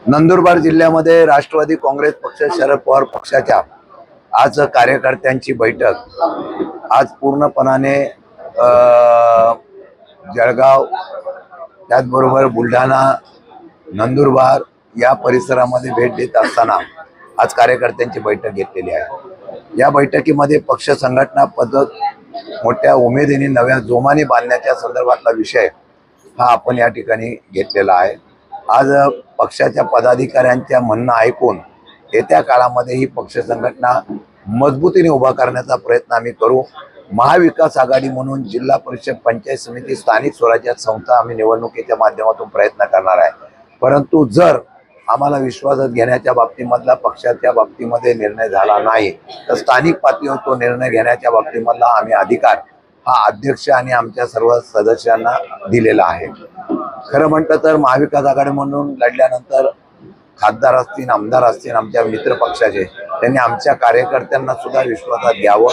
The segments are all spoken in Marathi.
नंदुरबार जिल्ह्यामध्ये राष्ट्रवादी काँग्रेस पक्ष शरद पवार पक्षाच्या आज कार्यकर्त्यांची बैठक आज पूर्णपणाने जळगाव त्याचबरोबर बुलढाणा नंदुरबार या परिसरामध्ये भेट देत असताना आज कार्यकर्त्यांची बैठक घेतलेली आहे। या बैठकीमध्ये पक्ष संघटना पद्धत मोठ्या उमेदीने नव्या जोमाने बांधण्याच्या संदर्भातला विषय हा आपण या ठिकाणी घेतलेला आहे। आज पक्षाच्या पदाधिकाऱ्यांच्या म्हणणं ऐकून येत्या काळामध्ये ही पक्ष संघटना मजबूतीने उभा करण्याचा प्रयत्न आम्ही करू। महाविकास आघाडी म्हणून जिल्हा परिषद पंचायत समिती स्थानिक स्वराज्य संस्था आम्ही निवडणुकीच्या माध्यमातून प्रयत्न करणार आहे। परंतु जर आम्हाला विश्वासात घेण्याच्या बाबतीमधला पक्षाच्या बाबतीमध्ये निर्णय झाला नाही तर स्थानिक पातळीवर तो निर्णय घेण्याच्या बाबतीमधला आम्ही अधिकार हा अध्यक्ष आणि आमच्या सर्व सदस्यांना दिलेला आहे। खरं म्हटलं तर महाविकास आघाडी म्हणून लढल्यानंतर खासदार असतील आमदार असतील आमच्या मित्र पक्षाचे त्यांनी आमच्या कार्यकर्त्यांना सुद्धा विश्वासात घ्यावं,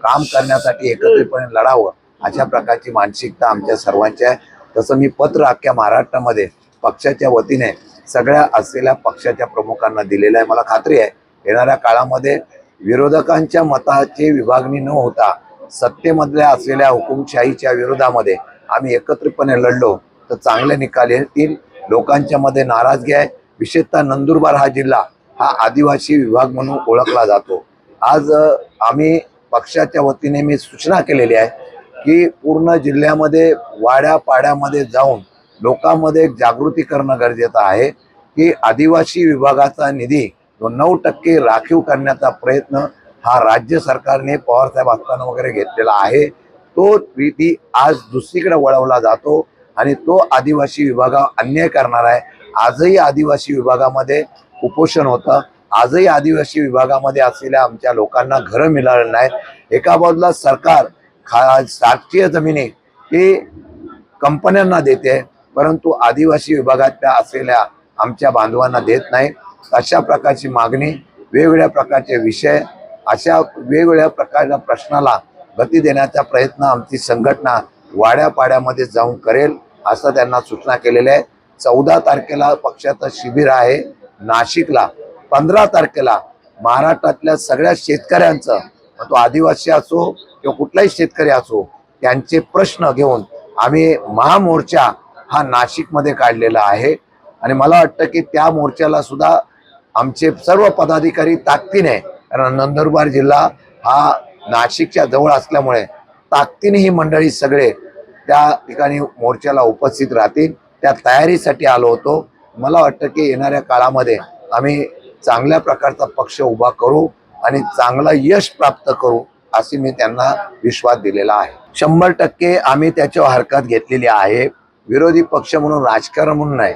काम करण्यासाठी एकत्रितपणे लढावं अशा प्रकारची मानसिकता आमच्या सर्वांची आहे। तसं मी पत्र अख्ख्या महाराष्ट्रामध्ये पक्षाच्या वतीने सगळ्या असलेल्या पक्षाच्या प्रमुखांना दिलेलं आहे। मला खात्री आहे येणाऱ्या काळामध्ये विरोधकांच्या मताची विभागणी न होता सत्तेमधल्या असलेल्या हुकुमशाहीच्या विरोधामध्ये आम्ही एकत्रितपणे लढलो तर चांगले निकाल येतील। लोकांच्या मध्ये नाराजगी आहे। विशेषतः नंदुरबार हा जिल्हा हा आदिवासी विभाग म्हणून ओळखला जातो। आज आम्ही पक्षाच्या वतीने मी सूचना केलेली आहे की पूर्ण जिल्ह्यामध्ये वाड्यापाड्यामध्ये जाऊन लोकांमध्ये जागृती करणं गरजेचं आहे की आदिवासी विभागाचा निधी 9% राखीव करण्याचा प्रयत्न हा राज्य सरकारने पवारसाहेब असताना वगैरे घेतलेला आहे। तो निधी आज दुसरीकडे वळवला जातो आणि तो आदिवासी विभागावर अन्याय करणार आहे। आजही आदिवासी विभागामध्ये कुपोषण होतं, आजही आदिवासी विभागामध्ये असलेल्या आमच्या लोकांना घरं मिळालेली नाहीत। एका बाजूला सरकार राष्ट्रीय जमिनी ही कंपन्यांना देते परंतु आदिवासी विभागातल्या असलेल्या आमच्या बांधवांना देत नाही। अशा प्रकारची मागणी, वेगवेगळ्या प्रकारचे विषय, अशा वेगवेगळ्या प्रकारच्या प्रश्नाला गती देण्याचा प्रयत्न आमची संघटना वाड्यापाड्यामध्ये जाऊन करेल असं त्यांना सूचना केलेल्या आहे। 14 तारखेला पक्षाचं शिबिर आहे नाशिकला। 15 तारखेला महाराष्ट्रातल्या सगळ्या शेतकऱ्यांचं, तो आदिवासी असो किंवा कुठलाही शेतकरी असो, त्यांचे प्रश्न घेऊन आम्ही महामोर्चा हा नाशिकमध्ये काढलेला आहे आणि मला वाटतं की त्या मोर्चाला सुद्धा आमचे सर्व पदाधिकारी ताकदीने, कारण नंदुरबार जिल्हा हा नाशिकच्या जवळ असल्यामुळे ताकदीने ही मंडळी सगळे त्या ठिकाणी मोर्चाला उपस्थित राहतील। त्या तयारीसाठी आलो होतो। मला वाटतं की येणाऱ्या काळामध्ये आम्ही चांगल्या प्रकारचा पक्ष उभा करू आणि चांगलं यश प्राप्त करू अशी मी त्यांना विश्वास दिलेला आहे। 100% आम्ही त्याच्यावर हरकत घेतलेली आहे। विरोधी पक्ष म्हणून, राजकारण म्हणून नाही।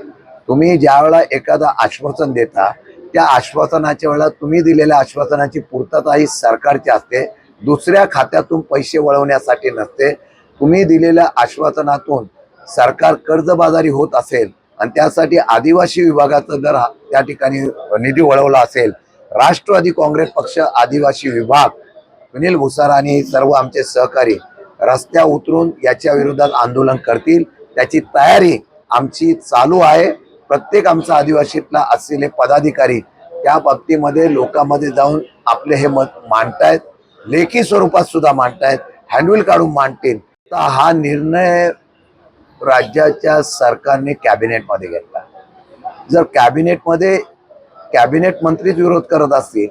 तुम्ही ज्या वेळेला एखादा आश्वासन देता त्या आश्वासनाच्या वेळेला तुम्ही दिलेल्या आश्वासनाची पूर्तता ही सरकारची असते, दुसऱ्या खात्यातून पैसे वळवण्यासाठी नसते। तुम्ही दिलेल्या आश्वासनातून सरकार कर्जबाजारी होत असेल आणि त्यासाठी आदिवासी विभागाचा जर त्या ठिकाणी निधी वळवला असेल, राष्ट्रवादी काँग्रेस पक्ष आदिवासी विभाग, सुनील भुसार आणि सर्व आमचे सहकारी रस्त्या उतरून याच्या विरोधात आंदोलन करतील। त्याची तयारी आमची चालू आहे। प्रत्येक आमचा आदिवासीतला असलेले पदाधिकारी त्या बाबतीमध्ये लोकांमध्ये जाऊन आपले हे मत मांडतायत, लेखी स्वरूपात सुद्धा मांडतायत, हँडबिल काढून मांडतील। तर हा निर्णय राज्याच्या सरकारने कॅबिनेटमध्ये घेतला। जर कॅबिनेट मंत्रीच विरोध करत असतील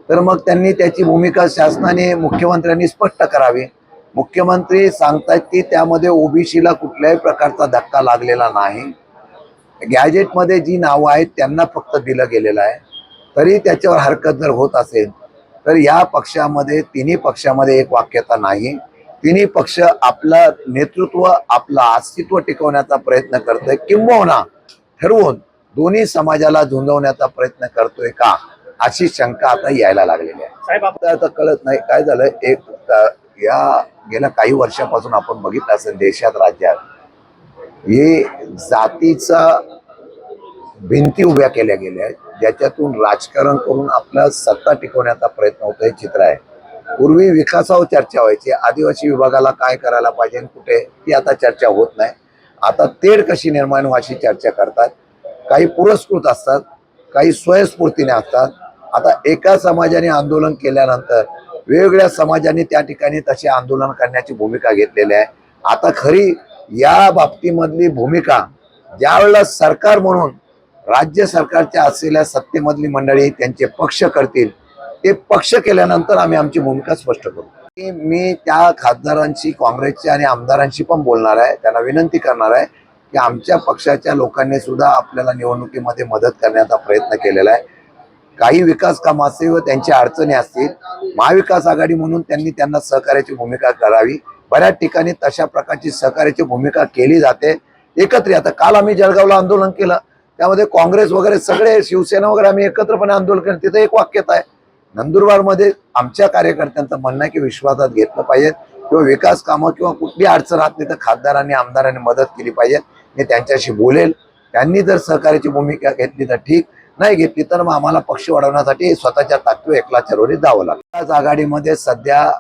तर मग त्यांनी त्याची भूमिका शासनाने, मुख्यमंत्र्यांनी स्पष्ट करावी। मुख्यमंत्री सांगतात की त्यामध्ये ओबीसीला कुठल्याही प्रकारचा धक्का लागलेला नाही। गॅजेटमध्ये जी नावं आहेत त्यांना फक्त दिलं गेलेलं आहे। तरी त्याच्यावर हरकत जर होत असेल तर या पक्षामध्ये, तिन्ही पक्षामध्ये एक वाक्यता नाही। तिन्ही पक्ष आपलं नेतृत्व, आपलं अस्तित्व टिकवण्याचा प्रयत्न करतोय, किंबहुना ठरवून दोन्ही समाजाला झुंजवण्याचा प्रयत्न करतोय का अशी शंका आता यायला लागलेली आहे। आता कळत नाही काय झालं। या गेल्या काही वर्षापासून आपण बघितलं असेल देशात, राज्यात हे जातीचा भिंती उभ्या केल्या गेल्या आहेत, ज्याच्यातून राजकारण करून आपला सत्ता टिकवण्याचा प्रयत्न होतो, हे चित्र आहे। पूर्वी विकासावर चर्चा व्हायची, आदिवासी विभागाला काय करायला पाहिजे कुठे, ती आता चर्चा होत नाही। आता तेढ कशी निर्माण व्हायची चर्चा करतात। काही पुरस्कृत असतात, काही स्वयंस्फूर्तीने असतात. आता एका समाजाने आंदोलन केल्यानंतर वेगवेगळ्या समाजाने त्या ठिकाणी तसे आंदोलन करण्याची भूमिका घेतलेली आहे. आता खरी या बाबतीमधली भूमिका ज्यावेळेला सरकार म्हणून राज्य सरकारच्या असलेल्या सत्तेमधली मंडळी त्यांचे पक्ष करतील, ते पक्ष केल्यानंतर आम्ही आमची भूमिका स्पष्ट करू. मी त्या खासदारांशी, काँग्रेसच्या आणि आमदारांशी पण बोलणार आहे, त्यांना विनंती करणार आहे की आमच्या पक्षाच्या लोकांनी सुद्धा आपल्याला निवडणुकीमध्ये मदत करण्याचा प्रयत्न केलेला आहे. काही विकास काम असतील व त्यांच्या अडचणी असतील, महाविकास आघाडी म्हणून त्यांना सहकार्याची भूमिका करावी. बऱ्याच ठिकाणी तशा प्रकारची सहकार्याची भूमिका केली जाते एकत्रित. आता काल आम्ही जळगावला आंदोलन केलं, त्यामध्ये काँग्रेस वगैरे सगळे, शिवसेना वगैरे आम्ही एकत्रपणे आंदोलन केलं. तिथे एक वाक्यता आहे, नंदुरबारमध्ये आमच्या कार्यकर्त्यांचं म्हणणं आहे की विश्वासात घेतलं पाहिजे किंवा विकास कामं किंवा कुठली अडचण असली तर खासदारांनी आमदारांनी मदत केली पाहिजे. मी त्यांच्याशी बोलेल. त्यांनी जर सहकार्याची भूमिका घेतली तर ठीक, नाही घेतली तर मग आम्हाला पक्ष वाढवण्यासाठी स्वतःच्या ताकदीवर एकला चरोरी जावं लागतं. आज आघाडीमध्ये सध्या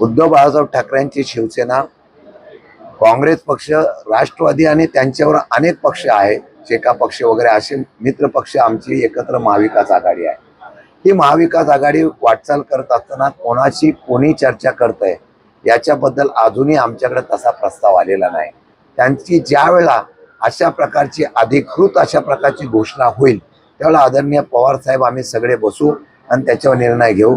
उद्धव बाळासाहेब ठाकरेंची शिवसेना, काँग्रेस पक्ष, राष्ट्रवादी आणि त्यांच्यावर अनेक पक्ष आहे, शेका पक्ष वगैरे असे मित्र पक्ष आमची एकत्र महाविकास आघाडी आहे. ही महाविकास आघाडी वाटचाल करत असताना कोणाशी कोणी चर्चा करत आहे याच्याबद्दल अजूनही आमच्याकडे तसा प्रस्ताव आलेला नाही. त्यांची ज्या वेळेला अशा प्रकारची अधिकृत अशा प्रकारची घोषणा होईल त्यावेळेला आदरणीय पवार साहेब आम्ही सगळे बसू आणि त्याच्यावर निर्णय घेऊ.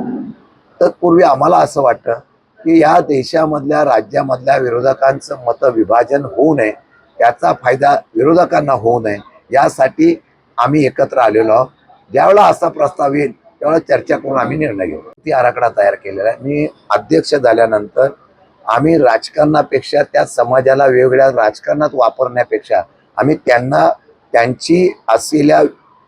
तत्पूर्वी आम्हाला असं वाटतं की या देशामधल्या, राज्यामधल्या विरोधकांचं मतविभाजन होऊ नये, त्याचा फायदा विरोधकांना होऊ नये, यासाठी आम्ही एकत्र आलेलो आहोत. ज्यावेळेला असा प्रस्ताव येईल त्यावेळेला चर्चा करून आम्ही निर्णय घेऊ. ती आराखडा तयार केलेला आहे. मी अध्यक्ष झाल्यानंतर आम्ही राजकारणापेक्षा त्या समाजाला वेगवेगळ्या राजकारणात वापरण्यापेक्षा आम्ही त्यांना त्यांची असलेल्या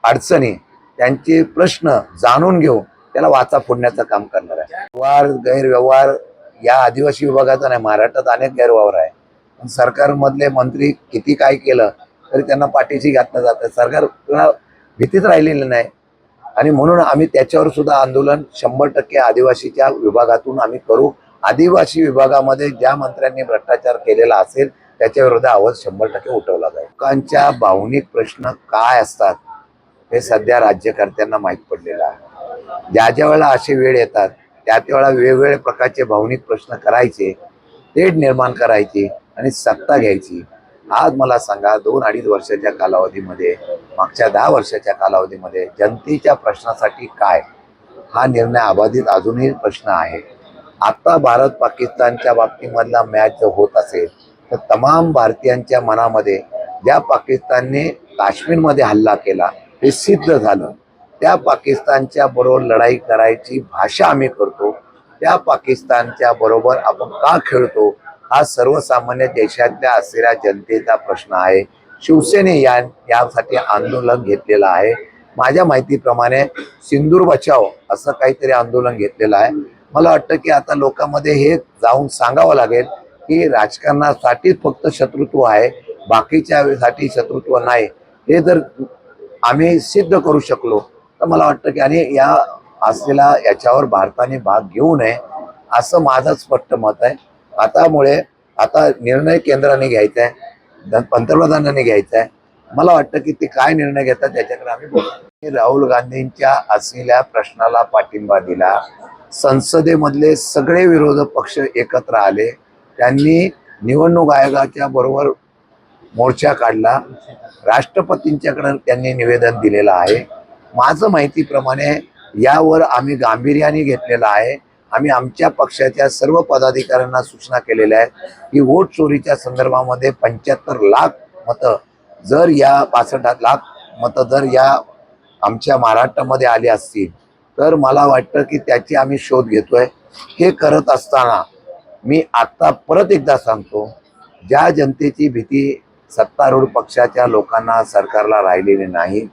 अडचणी, त्यांचे प्रश्न जाणून घेऊन त्याला वाचा फोडण्याचं काम करणार आहे. व्यवहार, गैरव्यवहार या आदिवासी विभागाचा नाही, महाराष्ट्रात अनेक गैरव्यवहार आहे. सरकारमधले मंत्री किती काय केलं तरी त्यांना पाठीशी घातलं जातं. सरकारला भीतीच राहिलेली नाही आणि म्हणून आम्ही त्याच्यावर सुद्धा आंदोलन 100% आदिवासीच्या विभागातून आम्ही करू. आदिवासी विभागामध्ये ज्या मंत्र्यांनी भ्रष्टाचार केलेला असेल त्याच्या विरोधात आवाज 100% उठवला जाईल. लोकांच्या भावनिक प्रश्न काय असतात हे सध्या राज्यकर्त्यांना माहीत पडलेलं आहे. ज्या वेळेला अशी वेळ येतात त्या वेळेला वेगवेगळे प्रकारचे भावनिक प्रश्न करायचे, तेढ निर्माण करायची आणि सत्ता घ्यायची. आज मला सांगा, 2-2.5 वर्षाच्या कालावधीमध्ये, मागच्या 10 वर्षाच्या कालावधीमध्ये जनतेच्या प्रश्नासाठी काय, हा निर्णय अबाधित अजूनही प्रश्न आहे. आता भारत पाकिस्तानच्या बाबतीमधला मॅच जर होत असेल तर तमाम भारतीयांच्या मनामध्ये ज्या पाकिस्तानने काश्मीरमध्ये हल्ला केला हे सिद्ध झालं. त्या पाकिस्तानच्या बरोबर लढाई करायची भाषा आम्ही करतो, त्या पाकिस्तानच्या बरोबर आपण का खेळतो, हा सर्वसामान्य देशातल्या असलेल्या जनतेचा प्रश्न आहे. शिवसेने यासाठी आंदोलन घेतलेलं आहे. माझ्या माहितीप्रमाणे सिंदूर बचाव असं काहीतरी आंदोलन घेतलेलं आहे. मला वाटतं की आता लोकांमध्ये हे जाऊन सांगावं लागेल की राजकारणासाठीच फक्त शत्रुत्व आहे, बाकीच्या साठी शत्रुत्व नाही. हे जर आम्ही सिद्ध करू शकलो तर मला वाटतं की आणि या असलेला याच्यावर भारताने भाग घेऊ नये असं माझं स्पष्ट मत आहे. आता निर्णय केंद्राने घ्यायचा आहे, पंतप्रधानांनी घ्यायचा आहे. मला वाटतं की ते काय निर्णय घेतात त्याच्याकडे आम्ही बोलू. राहुल गांधींच्या असलेल्या प्रश्नाला पाठिंबा दिला. संसदेमधले सगळे विरोधक पक्ष एकत्र आले, त्यांनी निवडणूक आयोगाच्या बरोबर मोर्चा काढला, राष्ट्रपतींच्याकडे त्यांनी निवेदन दिलेलं आहे. माझं माहितीप्रमाणे यावर आम्ही गांभीर्याने घेतलेलं आहे. आम्ही आमच्या पक्षाच्या सर्व पदाधिकाऱ्यांना सूचना केलेल्या आहेत की वोट चोरीच्या संदर्भामध्ये 75 लाख मतं जर या 65 लाख मतं जर या आमच्या महाराष्ट्रामध्ये आली असतील तर मला वाटतं की त्याची आम्ही शोध घेतोय. हे करत असताना मी आता परत एकदा सांगतो, ज्या जनतेची भीती सत्तारूढ पक्षाच्या लोकांना, सरकारला राहिलेली नाही,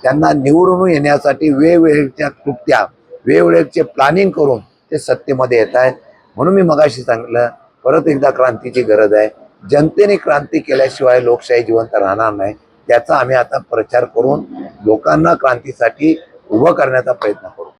त्यांना निवडून येण्यासाठी वेगवेगळ्या कृत्या, वेगवेगळ्याचे प्लॅनिंग करून ते सत्तेमध्ये येत आहेत. म्हणून मी मगाशी सांगितलं, परत एकदा क्रांतीची गरज आहे. जनतेने क्रांती केल्याशिवाय लोकशाही जिवंत राहणार नाही. त्याचा आम्ही आता प्रचार करून लोकांना क्रांतीसाठी उभं करण्याचा प्रयत्न करू.